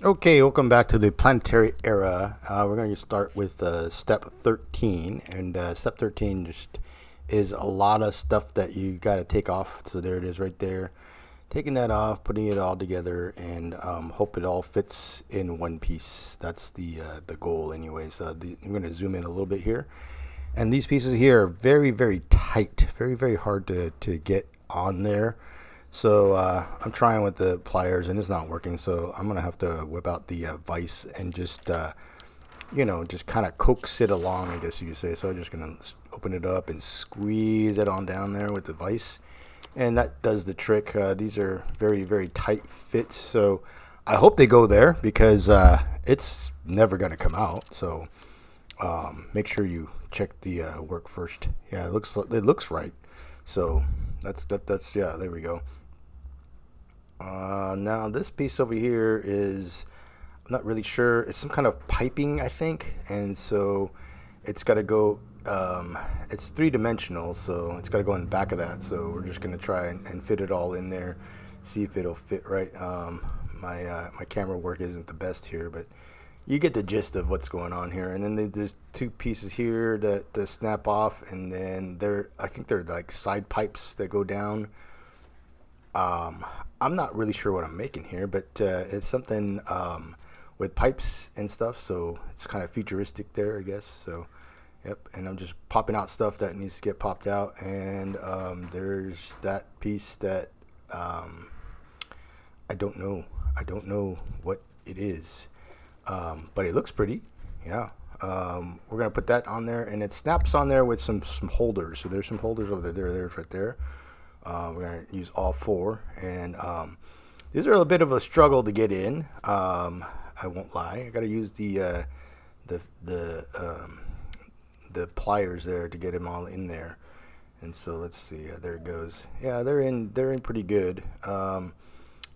Okay, welcome back to the planetary era. We're going to start with step 13, and step 13 just is a lot of stuff that you got to take off. So there it is right there. Taking that off, putting it all together, and hope it all fits in one piece. That's the goal anyways. I'm going to zoom in a little bit here. And these pieces here are very, very tight, very, very hard to get on there. So I'm trying with the pliers and it's not working. So I'm gonna have to whip out the vise and just just kind of coax it along, I guess you could say. So I'm just gonna open it up and squeeze it on down there with the vise, and that does the trick. These are very, very tight fits, so I hope they go there because it's never gonna come out. So make sure you check the work first. Yeah, it looks right. So that's yeah. There we go. Now this piece over here is, I'm not really sure. It's some kind of piping, I think, and so it's got to go. It's three-dimensional, so it's got to go in the back of that. So we're just gonna try and fit it all in there, see if it'll fit right. My camera work isn't the best here, but you get the gist of what's going on here. And then there's two pieces here that snap off, and then I think they're like side pipes that go down. I'm not really sure what I'm making here, but it's something with pipes and stuff, so it's kind of futuristic there, I guess. So, yep, and I'm just popping out stuff that needs to get popped out, and there's that piece that I don't know. I don't know what it is, but it looks pretty. Yeah. We're gonna put that on there, and it snaps on there with some holders. So there's some holders over there. There's right there. We're going to use all four, and these are a bit of a struggle to get in. I won't lie. I got to use the pliers there to get them all in there. And so let's see. There it goes. Yeah, they're in pretty good.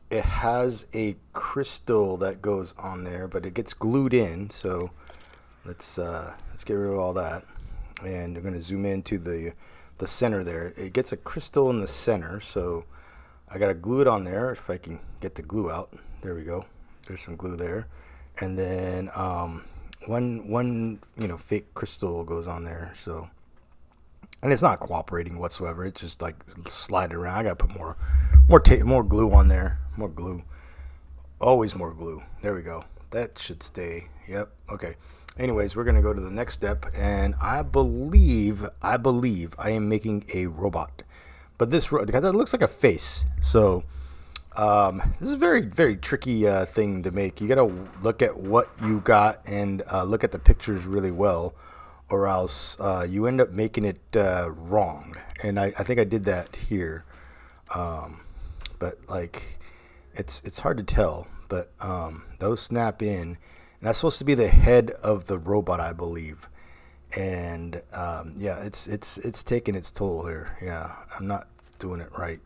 It has a crystal that goes on there, but it gets glued in. So let's get rid of all that, and we're going to zoom into the center there. It gets a crystal in the center, so I gotta glue it on there if I can get the glue out. There we go. There's some glue there, and then one fake crystal goes on there. So, and it's not cooperating whatsoever. It's just like sliding around. I gotta put more glue on there. More glue. Always more glue. There we go. That should stay. Yep. Okay. Anyways, we're gonna go to the next step, and I believe I am making a robot, but that looks like a face. So this is a very, very tricky thing to make. You gotta look at what you got and look at the pictures really well, or else you end up making it wrong. And I think I did that here, but like it's hard to tell. But those snap in. And that's supposed to be the head of the robot, I believe. And yeah, it's taking its toll here. Yeah, I'm not doing it right.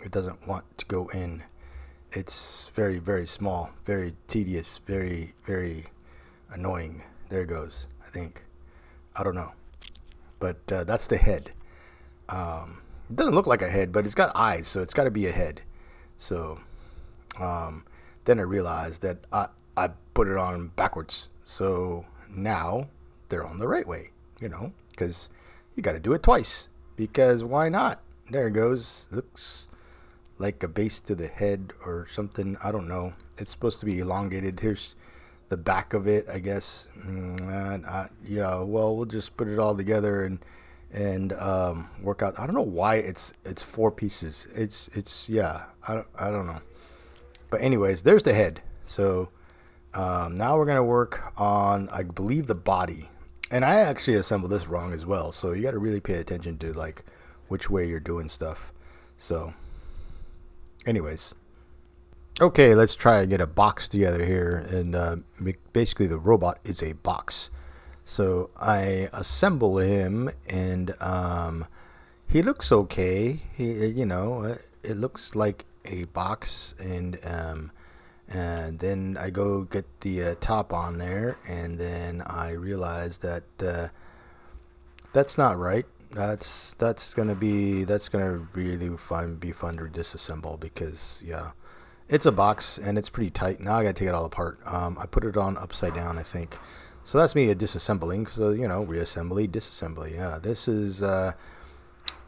It doesn't want to go in. It's very, very small, very tedious, very, very annoying. There it goes, I think. I don't know. But that's the head. It doesn't look like a head, but it's got eyes, so it's got to be a head. So then I realized that I put it on backwards. So now they're on the right way, because you got to do it twice. Because why not? There it goes. Looks like a base to the head or something. I don't know. It's supposed to be elongated. Here's the back of it, I guess. Yeah, well, we'll just put it all together and work out. I don't know why it's four pieces. It's yeah. I don't know. But anyways, there's the head. So now we're gonna work on, I believe, the body, and I actually assembled this wrong as well. So you got to really pay attention to like which way you're doing stuff. So, anyways, okay, let's try to get a box together here, and basically the robot is a box. So I assemble him, and he looks okay. It looks like a box, and then I go get the top on there, and then I realize that that's not right. That's gonna really be fun to disassemble, because yeah, It's a box and it's pretty tight. Now I gotta take it all apart. I put it on upside down, I think. So that's me disassembling. So reassembly, disassembly. Yeah, this is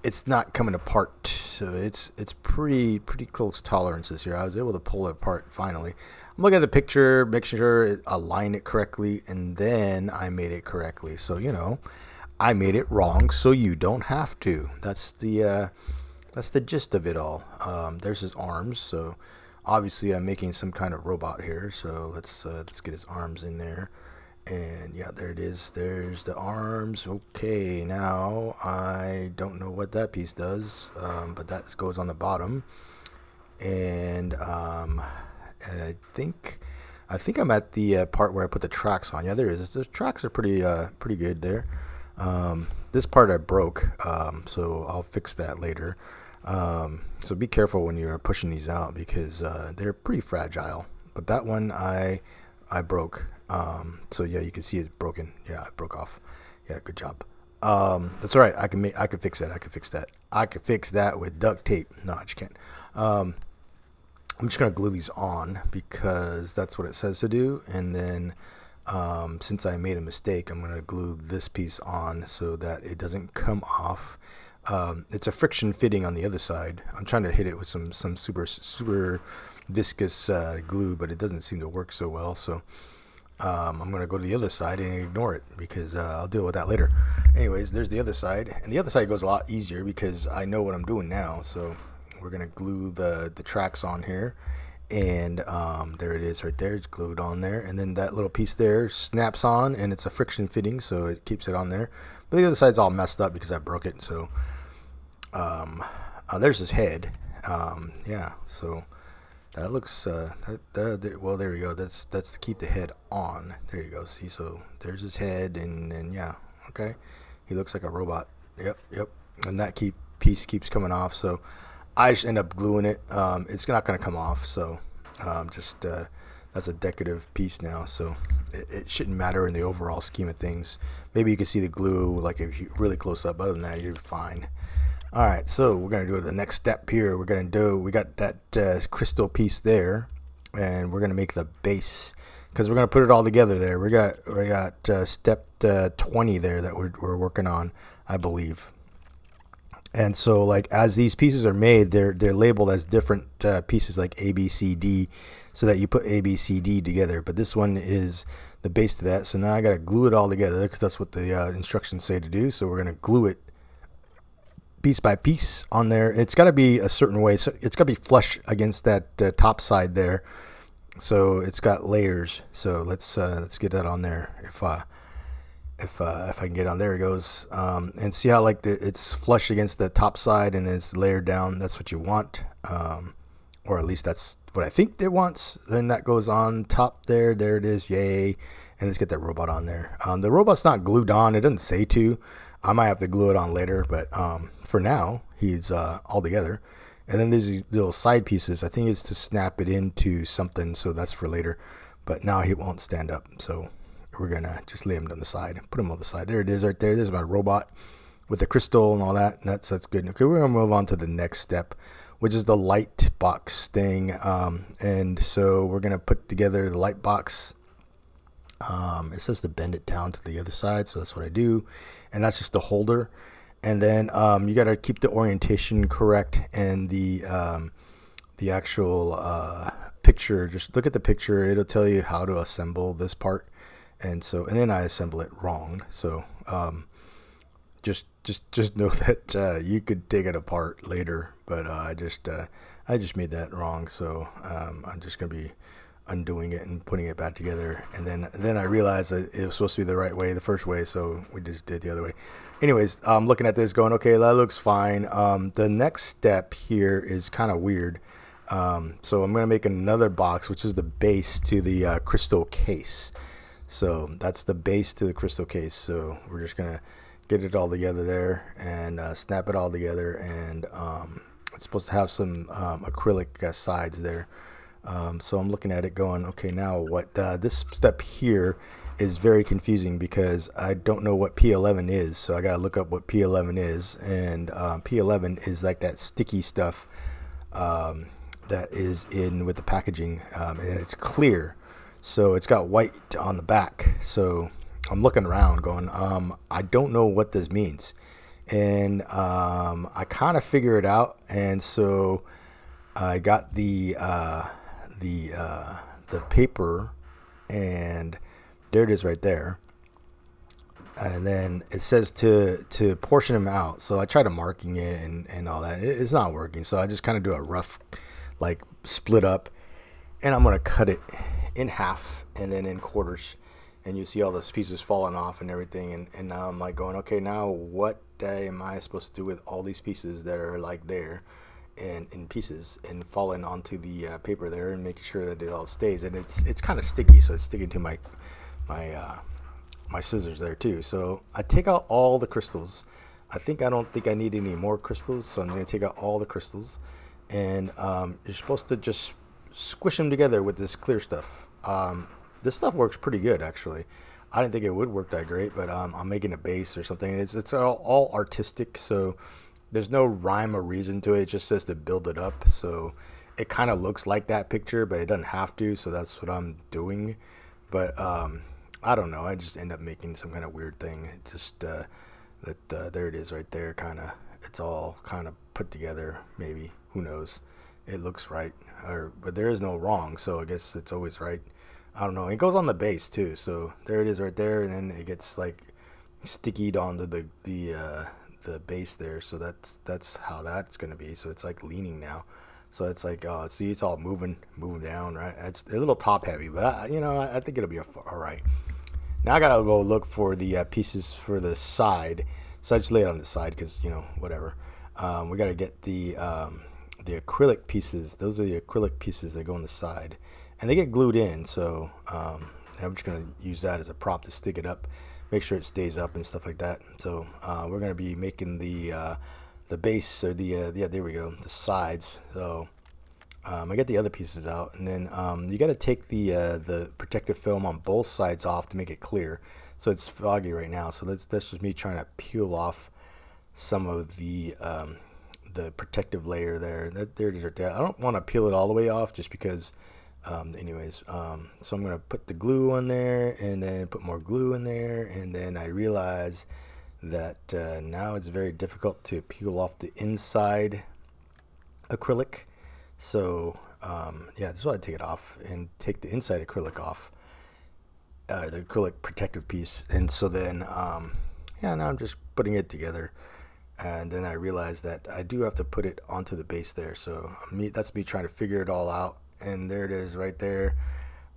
it's not coming apart. So it's pretty close tolerances here. I was able to pull it apart finally. I'm looking at the picture, making sure it aligned it correctly, and then I made it correctly. So I made it wrong, so you don't have to. That's the gist of it all. There's his arms. So obviously I'm making some kind of robot here. So let's get his arms in there. And yeah, there it is. There's the arms. Okay, now I don't know what that piece does, but that goes on the bottom. And I think I'm at the part where I put the tracks on. Yeah, there is. The tracks are pretty good there. This part I broke, so I'll fix that later. So be careful when you're pushing these out because they're pretty fragile. But that one I broke. So yeah, you can see it's broken. Yeah, it broke off. Yeah, good job. That's all right. I can fix that. I can fix that with duct tape. No, I just can't. I'm just gonna glue these on because that's what it says to do. And then since I made a mistake, I'm gonna glue this piece on so that it doesn't come off. It's a friction fitting on the other side. I'm trying to hit it with some super viscous glue, but it doesn't seem to work so well. So I'm going to go to the other side and ignore it because I'll deal with that later. Anyways, there's the other side. And the other side goes a lot easier because I know what I'm doing now. So we're going to glue the tracks on here. And there it is right there. It's glued on there. And then that little piece there snaps on, and it's a friction fitting, so it keeps it on there. But the other side's all messed up because I broke it. So there's his head. Yeah, so... That looks, well, there we go. That's to keep the head on. There you go. See, so there's his head, and then, yeah, okay. He looks like a robot. Yep. And that piece keeps coming off, so I just end up gluing it. It's not going to come off, so that's a decorative piece now, so it shouldn't matter in the overall scheme of things. Maybe you can see the glue, like if you're really close up. Other than that, you're fine. All right, so we're gonna do the next step here. We got that crystal piece there, and we're gonna make the base because we're gonna put it all together there. We got step 20 there that we're working on, I believe. And so, like, as these pieces are made, they're labeled as different pieces, like A, B, C, D, so that you put A, B, C, D together. But this one is the base to that. So now I gotta glue it all together because that's what the instructions say to do. So we're gonna glue it piece by piece on there. It's got to be a certain way, so it's got to be flush against that top side there, so it's got layers. So let's get that on there. If I can get on, there it goes. And see how it's flush against the top side and then it's layered down. That's what you want, or at least that's what I think it wants. Then that goes on top there. There it is. Yay. And let's get that robot on there. The robot's not glued on. It doesn't say to. I might have to glue it on later, but for now, he's all together. And then there's these little side pieces. I think it's to snap it into something, so that's for later. But now he won't stand up, so we're going to just lay him on the side. Put him on the side. There it is right there. There's my robot with the crystal and all that. And that's good. Okay, we're going to move on to the next step, which is the light box thing. And so we're going to put together the light box. It says to bend it down to the other side, so that's what I do. And that's just the holder. And then you got to keep the orientation correct, and the actual picture. Just look at the picture; it'll tell you how to assemble this part. And then I assemble it wrong. So just know that you could take it apart later, but I just made that wrong. So I'm just gonna be undoing it and putting it back together, and then I realized that it was supposed to be the right way, the first way, so we just did the other way. Anyways, I'm looking at this going, okay, that looks fine. The next step here is kind of weird. So I'm going to make another box, which is the base to the crystal case. So that's the base to the crystal case. So we're just going to get it all together there and snap it all together, and it's supposed to have some acrylic sides there. So I'm looking at it going, okay, now what? This step here is very confusing because I don't know what P11 is, so I gotta look up what P11 is. And P11 is like that sticky stuff that is in with the packaging, and it's clear, so it's got white on the back. So I'm looking around, going, I don't know what this means, and I kind of figure it out, and so I got the paper, and there it is right there. And then it says to portion them out. So I try to marking it and all that. It's not working. So I just kind of do a rough, like, split up, and I'm gonna cut it in half and then in quarters. And you see all those pieces falling off and everything. And now I'm like going, okay, now what am I supposed to do with all these pieces that are like there and in pieces and falling onto the paper there, and making sure that it all stays. And it's kind of sticky, so it's sticking to my my scissors there too. So I take out all the crystals. I don't think I need any more crystals, so I'm going to take out all the crystals. And you're supposed to just squish them together with this clear stuff. This stuff works pretty good, actually. I didn't think it would work that great, but I'm making a base or something. It's all artistic, so there's no rhyme or reason to it. It just says to build it up. So it kind of looks like that picture, but it doesn't have to. So that's what I'm doing. But I don't know. I just end up making some kind of weird thing. It just there it is right there. Kind of, it's all kind of put together. Maybe, who knows? It looks right, but there is no wrong. So I guess it's always right. I don't know. It goes on the base too. So there it is right there, and then it gets like stickied onto the base there. So that's how that's gonna be. So it's like leaning now. So it's like, see, it's all moving down, right? It's a little top heavy, but I think it'll be all right. Now I gotta go look for the pieces for the side. So I just lay it on the side because whatever. We gotta get the acrylic pieces. Those are the acrylic pieces that go on the side, and they get glued in. So I'm just gonna use that as a prop to stick it up, make sure it stays up and stuff like that. So we're gonna be making the base, or there we go, the sides. So I get the other pieces out, and then you got to take the protective film on both sides off to make it clear. So it's foggy right now, so that's just me trying to peel off some of the protective layer there. There it is right there. I don't want to peel it all the way off, just because so I'm gonna put the glue on there, and then put more glue in there, and then I realize that now it's very difficult to peel off the inside acrylic. So this is why I take it off and take the inside acrylic off, the acrylic protective piece. And so then now I'm just putting it together, and then I realize that I do have to put it onto the base there. So that's me trying to figure it all out, and there it is right there.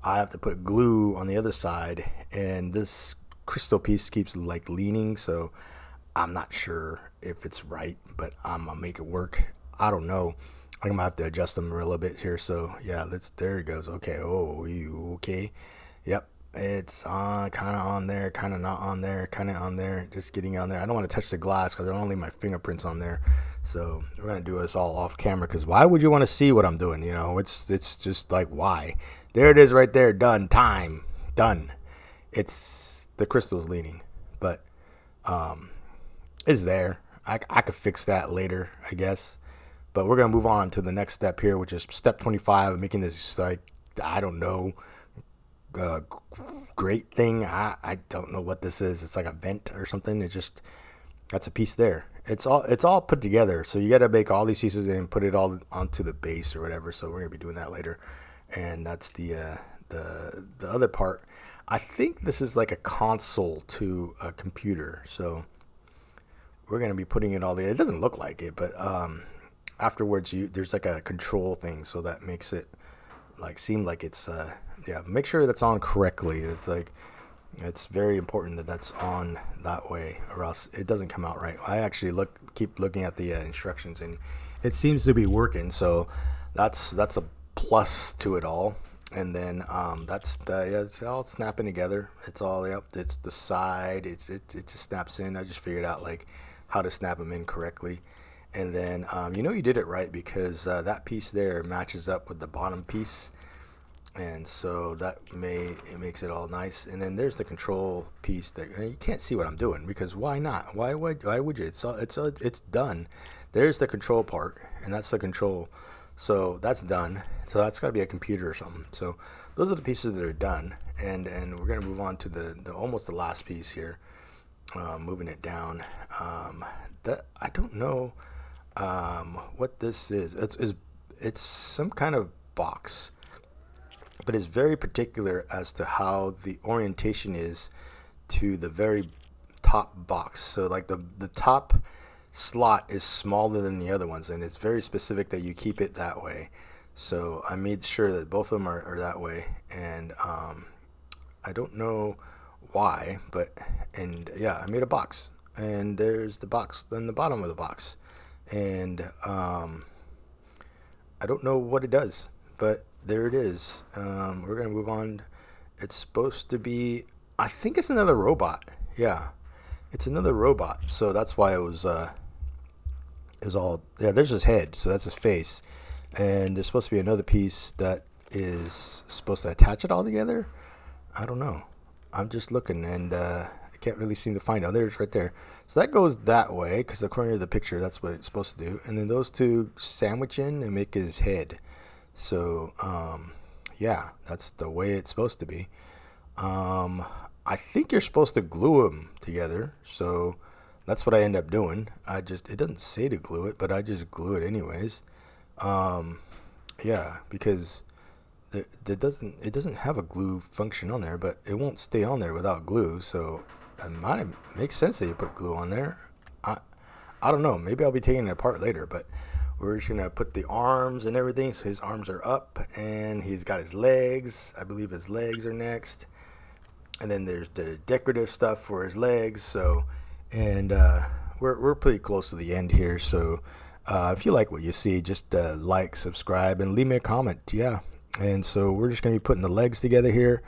I have to put glue on the other side, and this crystal piece keeps like leaning, so I'm not sure if it's right, but I'm gonna make it work. I don't know. I'm gonna have to adjust them a little bit here. So yeah, there it goes. Okay. Oh, you okay? Yep. It's on, kind of on there, kind of not on there, kind of on there, just getting on there. I don't want to touch the glass because I don't want to leave my fingerprints on there. So we're gonna do this all off camera, because why would you want to see what I'm doing? It's just like, why? There it is right there. Done. Time. Done. It's the crystal's leaning, but it's there. I could fix that later, I guess. But we're gonna move on to the next step here, which is step 25, making this, like, I don't know, great thing. I don't know what this is. It's like a vent or something. That's a piece there. It's all put together. So you got to make all these pieces and put it all onto the base or whatever. So we're gonna be doing that later, and that's the other part. I think this is like a console to a computer. So we're gonna be putting it all together. It doesn't look like it, but afterwards there's like a control thing, so that makes it like seem like it's make sure that's on correctly. It's very important that that's on that way, or else it doesn't come out right. I actually keep looking at the instructions, and it seems to be working, so that's a plus to it all. And then it's all snapping together. It's all it's the side, it just snaps in. I just figured out like how to snap them in correctly. And then you did it right, because that piece there matches up with the bottom piece, and so it makes it all nice. And then there's the control piece that you can't see what I'm doing, because why not? Why would you? It's done. There's the control part, and that's the control. So that's done. So that's got to be a computer or something. So those are the pieces that are done, and we're gonna move on to the almost the last piece here. Moving it down. That I don't know what this is. It's some kind of box, but it's very particular as to how the orientation is to the very top box. So like the top slot is smaller than the other ones, and it's very specific that you keep it that way. So I made sure that both of them are that way, and I don't know why, but and yeah, I made a box, and there's the box, then the bottom of the box, and I don't know what it does, but there it is. We're gonna move on. It's supposed to be. I think it's another robot. Yeah, it's another robot. So that's why it was all. Yeah, there's his head. So that's his face, and there's supposed to be another piece that is supposed to attach it all together. I don't know. I'm just looking, and I can't really seem to find it. Oh, there it's right there. So that goes that way because according to the picture, that's what it's supposed to do. And then those two sandwich in and make his head. So yeah, that's the way it's supposed to be. I think you're supposed to glue them together. So that's what I end up doing. It doesn't say to glue it, but I just glue it anyways. Um, yeah, because it doesn't have a glue function on there, but it won't stay on there without glue. So it might make sense that you put glue on there. I I don't know. Maybe I'll be taking it apart later, but we're just gonna put the arms and everything. So his arms are up, and he's got his legs. I believe his legs are next, and then there's the decorative stuff for his legs. So, and we're pretty close to the end here. So if you like what you see, just like, subscribe, and leave me a comment. Yeah. And so we're just going to be putting the legs together here.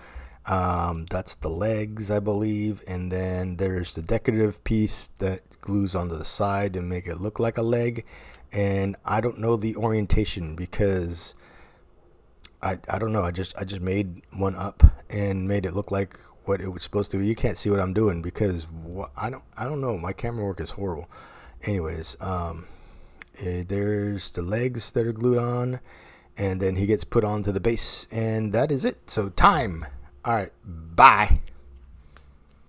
That's the legs, I believe. And then there's the decorative piece that glues onto the side to make it look like a leg. And I don't know the orientation because I don't know. I just made one up and made it look like what it was supposed to be. You can't see what I'm doing because I don't know. My camera work is horrible. Anyways, there's the legs that are glued on, and then he gets put onto the base, and that is it. So time. All right, bye.